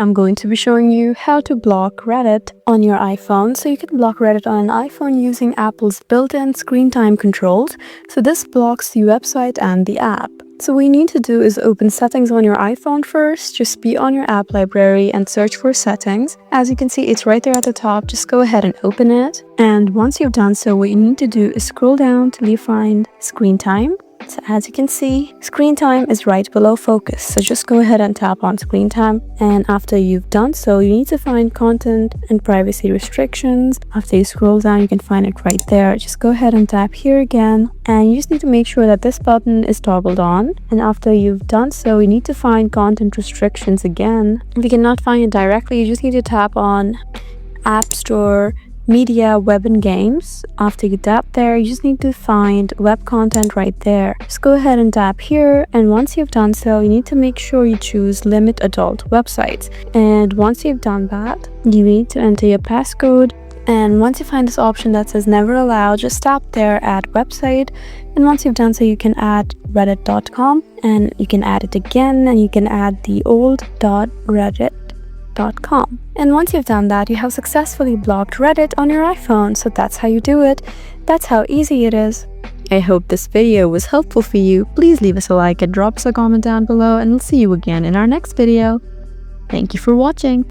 I'm going to be showing you how to block Reddit on your iPhone. So you can block Reddit on an iPhone using Apple's built-in screen time controls. So this blocks the website and the app. So what you need to do is open settings on your iPhone first. Just be on your app library and search for settings. As you can see, it's right there at the top. Just go ahead and open it. And once you've done so, what you need to do is scroll down till you find screen time. So as you can see, screen time is right below focus. So just go ahead and tap on screen time. And after you've done so, you need to find content and privacy restrictions. After you scroll down, you can find it right there. Just go ahead and tap here again. And you just need to make sure that this button is toggled on. And after you've done so, you need to find content restrictions again. If you cannot find it directly, you just need to tap on App Store, Media, Web and Games. After you tap there, you just need to find web content right there. Just go ahead and tap here, and once you've done so, you need to make sure you choose limit adult websites. And once you've done that, you need to enter your passcode. And once you find this option that says never allow, just tap there, add website. And once you've done so, you can add reddit.com, and you can add it again, and you can add the old.reddit.com. And once you've done that, you have successfully blocked Reddit on your iPhone. So that's how you do it. That's how easy it is. I hope this video was helpful for you. Please leave us a like and drop us a comment down below, and we'll see you again in our next video. Thank you for watching.